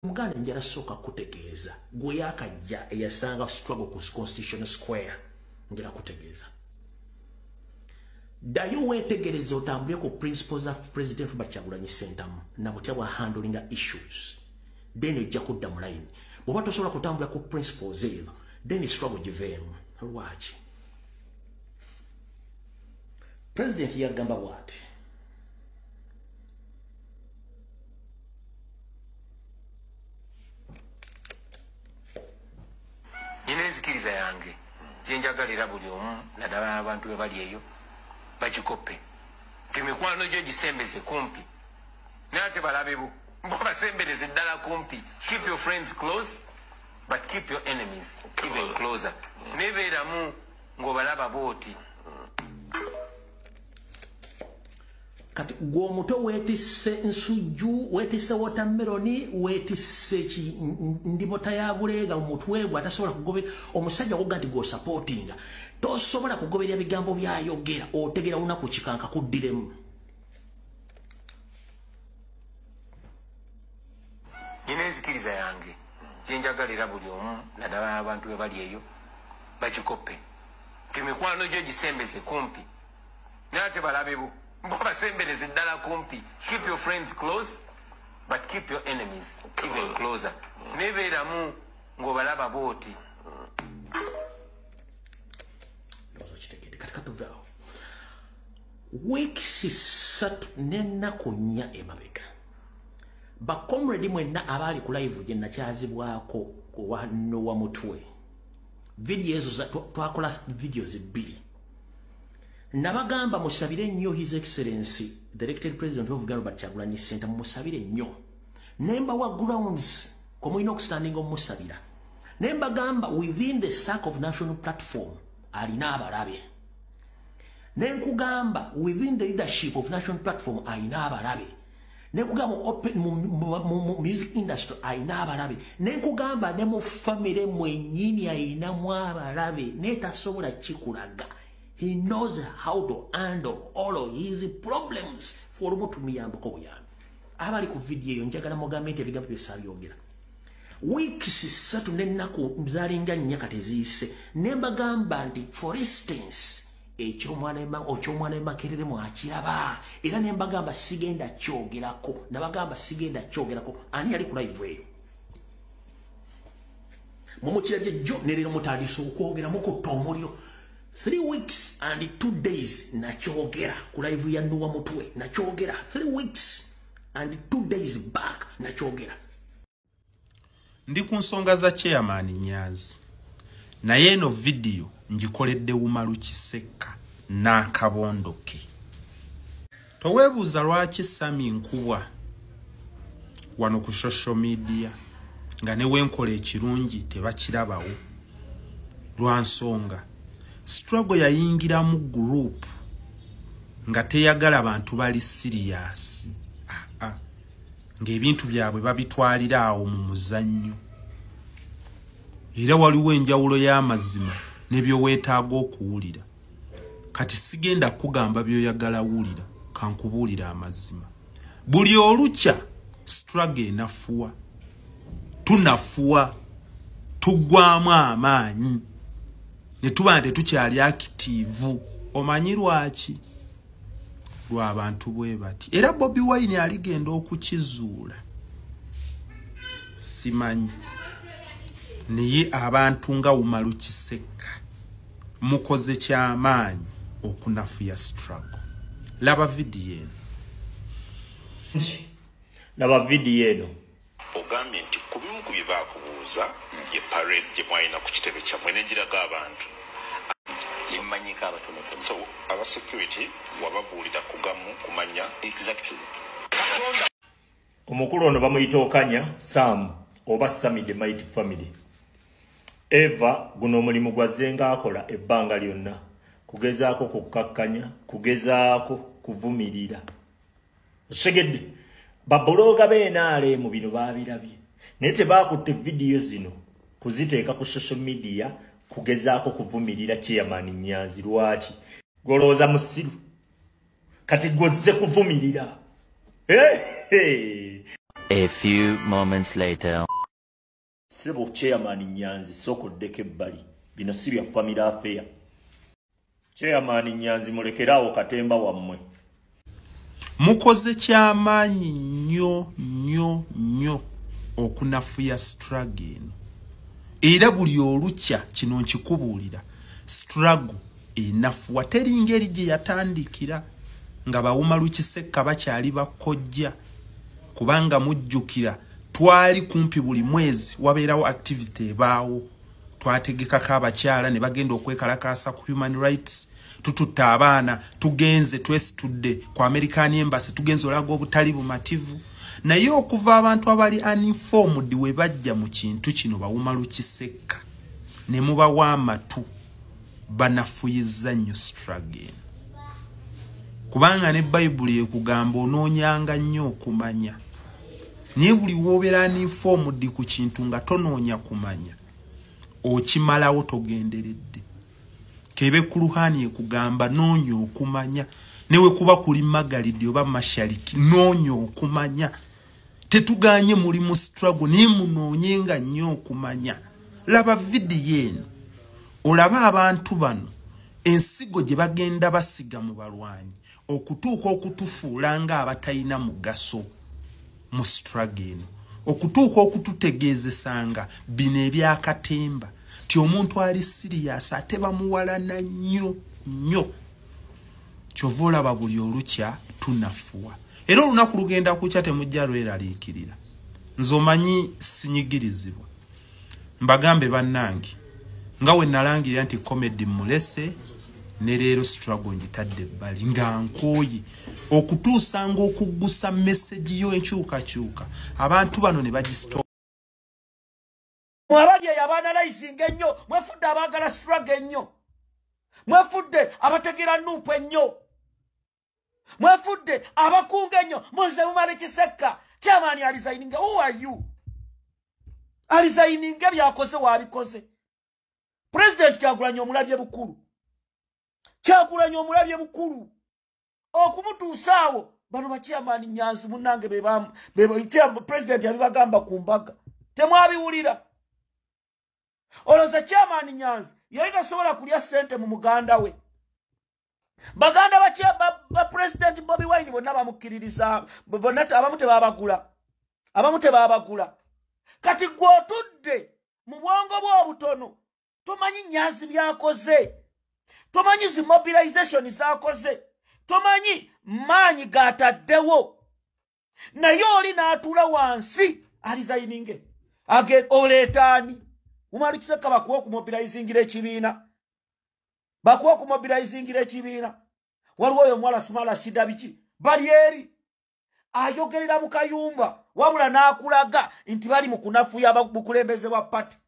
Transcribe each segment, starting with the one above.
Muganda njala soka kutegeeza gwe yakajja eyasanga struggle ku Constitution Square njala kutegeeza dayo wetegereza otambule ku principles of President Robert Kyagulanyi Ssentamu na butya bwa handling issues then ejja kudda mu line bw'oba tosobola kutambula ku principles ezo then struggle giveemu lwaki President yagamba bw'ati inezikiriza yange jenjagalira buli omu nadala abantu be bali eyo bagikope timikwano gyo gisembeze kumpi nate balabebu mbasembereze ddala kumpi keep your friends close but keep your enemies even closer nebeeramu ng'obalaba booti kati gwomuto wetisse nsujju wetisse watermeloni wetisse ndibota ya bulega omutwe gwa tasobola kugobera omusajja woga nti go supportinga tosobola kugoberera bigambo byayogera otegera unaku kikanka kuddiremu inezikiriza yange jenjagalira buli omu nadala abantu be bali eyo bagikope timikwano gyo gisembeze kumpi nate balabebu mbasembereze ddala kumpi keep your friends close but keep your enemies even closer nebeeramu ng'obalaba booti weeks 3 n'ennaku 4 emabega bakomredi mwenna abaali ku live gye nakyazibwako wano wa mutwe video ezo twakola videos 2 nabagamba musabire nnyo His Excellency the elected President of Robert Kyagulanyi Ssentamu musabire nnyo nemba wa grounds komulina okustandinga omusabira nemba gamba within the circle of national platform alina abalabe nenkugamba within the leadership of national platform alina abalabe nenkugamba open music industry alina abalabe nenkugamba ne mu family mwennyini alinamu abalabe netasobola kikulaga. He knows how to handle all of his problems for mutumiyambo ko buyambi abali ku video eyo njagala mugamenti ebigambo byesabiyogera weeks 3 n'ennaku zalinga 4 kateziyise nembagamba nti for instance ekyomwana emakerere mwakiraba era nembagamba sigenda kyogerako nabagamba sigenda kyogerako ani yali ku live eyo mumukiraje jo nerero mutandise okwogera mukotta omuliro 3 weeks and 2 days nakyogera ku live ya Nuwa Mutwe nakyogera 3 weeks and 2 days back nakyogera ndi ku nsonga za chairman Nyanzi naye eno video njikoledde Umaru Kiseka n'akabondoke toweebuuza lwaki Sami Nkubwa wano ku social media nga ne wenkola ekirungi tebakirabawo lwa nsonga struggle yayingira mu group nga teyagala abantu bali serious ng'ebintu byabwe babitwalira awo mu muzannyo era waliwo enjawulo y'amazima n'ebyo weetaaga okuwulira kati sigenda kugamba by'oyagala wulira kankubuulira amazima buli olukya struggle enafuwa tunafuwa tuggwamu amaanyi netuba tetukyali active omanyi lwaki lw'abantu bwe bati era Bobi Wine aligenda okukizuula simanyi naye abantu nga Umaru Kiseka mukoze kyamaanyi okunafuya struggle laba video eno ogambye nti ku bimu ku bye baakubuuza ye parade gye mwalina ku kitebe kyammwe n'egiraga abantu yemmanyika abatonotono so aba security wababuulira kugamu kumanya exactly omukulu ono bamuyita Okanya Sam oba Sami the Mighty Family Eva guno omulimu gwazenga akola ebbanga lyonna kugezaako kukakkanya kugezaako kuvumirira osegedde babologa beenaale mu bino baabirabye naye tebaakutte video zino kuziteeka ku social media kugezaako kuvumirira chairman Nyanzi lwaki golooza musiru kati gozze kuvumirira A few moments later. Sebo chairman Nyanzi soko deke bali. Bino si bya family affair. Chairman Nyanzi mulekerawo katemba wammwe. Mukoze kyamaanyi nnyo okunafuya struggle eno. Era buli olukya kino nkikubuulira. Struggle enafuwa teri ngeri gye yatandikira nga bawuma Lukisekka bakyali bakojja. Kubanga mujjukira twali kumpi buli mwezi wabeerawo activity ebaawo. Twategekako abakyala ne bagenda okwekalakaasa ku human rights. Tututta abaana tugenze twesitudde ku American Embassy tugenze olaga obutali bumativu. Naye okuva abantu abali uninformed we bajja mu kintu kino bawuma Lukisekka ne mubawa amatu banafuyiza nnyo struggle. Kubanga ne Bible ekugamba onoonyanga nnyo okumanya. Naye buli wobeera uninformed ku kintu nga tonoonya kumanya okimalawo togenderedde. Kebe Kuruhani ekugamba noonya okumanya. Newe kuba kuli Magalidi oba Mashariki noonya okumanya. Tetuganye muri mu struggle ni munoonyenga nnyo okumanya. Laba video eno. Olaba abantu bano ensigo gye bagenda basiga mu balwanyi okutuuka okutufuula nga abatayina mugaso mu struggle eno. Okutuuka okututegeezesanga bino ebyakatemba ti omuntu ali serious ate bamuwalana nnyo. Kyova olaba buli olukya tunafuwa. Era olunaku lugenda kukya temujja lweraliikirira. Nze omanyi sinyigirizibwa. Mbagambe bannange nga we nalangirira nti comedy mulese ne leero struggle njitadde ebbali nga nkooye okutuusanga okuggusa message yo enkyukakyuka abantu bano ne bagistop. Mwabali yabanalizing ennyo mwefudde abaagala struggle ennyo. Mwefudde abategera nuupu ennyo. Mwefudde abakunga ennyo. Muze mumale Kisekka kyamaani alizayininga. Who are you? Alizayininga byakoze wabikoze. President Kyagulanyi omulabye bukulu. Kyagulanyi omulabye bukulu. Okumutuusaawo bano bakyamaani Nyanzi munnange president yabibagamba ku mbaga. Temwabiwulira. Oloza kyamaani Nyanzi yali tasobola kulya ssente mu muganda we. Baganda ba president Bobi Wine bonna bamukkiririza bonna abamu tebabagula. Kati gwe otudde mu bwongo bw'obutono tomanyi Nyanzi byakoze. Tomanyi zi mobilization zakoze. Tomanyi maanyi gataddewo. Naye oli n'atuula wansi alizayininge. Oleetaani. Umali Kisekka bakuwa okumobilizingira ekibiina. Bakuwa okumobilizingira ekibiina. Waliwo oyo mwala Sumala Shida biki. Bali eri. Ayogerera mu kayumba. Wabula n'akulaga nti bali mu kunafuya bukulembeze bwa pati.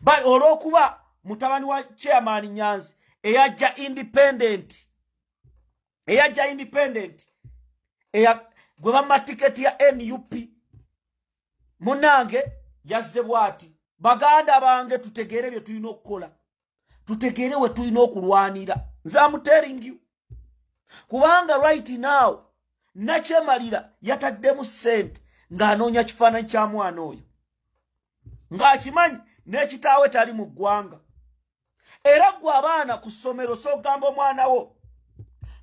Bali olw'okuba mutabani wa chairman Nyanzi eyajja independent. Gwe bamma tiketi ya NUP. Munange yazze bwati. Baganda bange tutegere bye tulina okukola. Tutegere we tulina okulwanira. Nze am telling you. Kubanga right now Nakyemalira yataddemu ssente ng'anoonya kifaananyi kya mwana oyo. Ng'akimanyi n'ekitaawe tali mu ggwanga. Era gwe abaana ku ssomero s'ogamba omwana wo.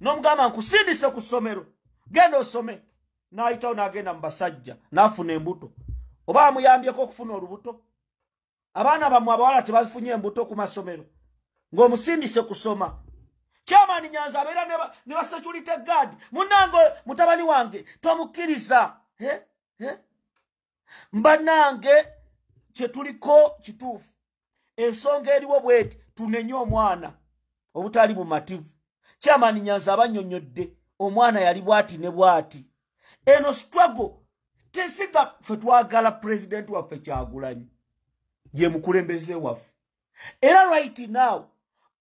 N'omugamba nkusindise ku ssomero. Genda osome. N'ayitawo n'agenda mu basajja. N'afuna embuto. Oba amuyambyeko okufuna olubuto. Abaana bammwe abawala tebafunye embuto ku masomero. Ng'omusindise kusoma. Chairman Nyanzi abeera ne ba security guard. Munange mutabani wange twamukkiriza. Mbanange kye tuliko kituufu. Ensonga eriwo bweti tunenye omwana obutali bumativu. Chairman Nyanzi abannyonnyodde omwana yali bwati ne bwati. Eno struggle tesiga ffe twagala president waffe Kyagulanyi ye mukulembeze waffe. Era right now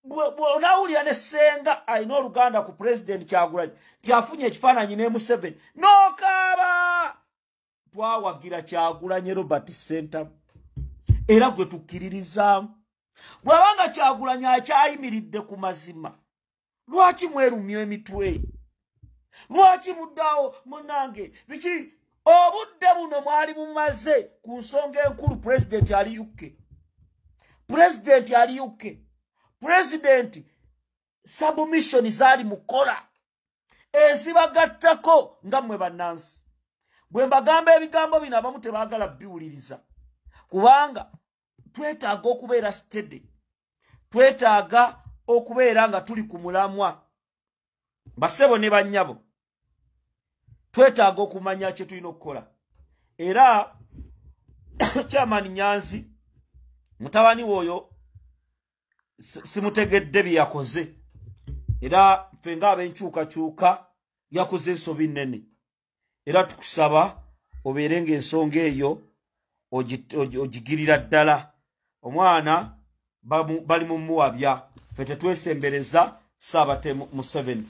Bw'onawulira ne Ssenga alina oluganda ku president Kyagulanyi tiafunye ekifaananyi ne Museveni n'okaaba twawagira Kyagulanyi Robert Center era gwe tukkiririzaamu. Bw'abanga Kyagulanyi akyayimiridde ku mazima lwaki mwerumya emitwe? Lwaki muddaawo munnange biki obudde buno mwali mumaze ku nsonga enkulu president ali UK. President submission zali mukola ezibagattako nga mmwe bannansi. Bwe mbagamba ebigambo bino abamu tebaagala biwuliriza kubanga twetaaga okubeera steady, twetaaga okubeera nga tuli ku mulamwa. Basebo ne bannyabo twetaaga okumanya kye tulina okukola. Era Chairman Nyanzi mutabani woyo simutegedde bye yakoze, era ffe ng'abenkyukakyuka yakoze ensobi nnene, era tukusaba obeere ng'ensonga eyo ogigirira ddala. Omwana bali mu muwabya, ffe tetwesembereza Ssaabatemu Museveni.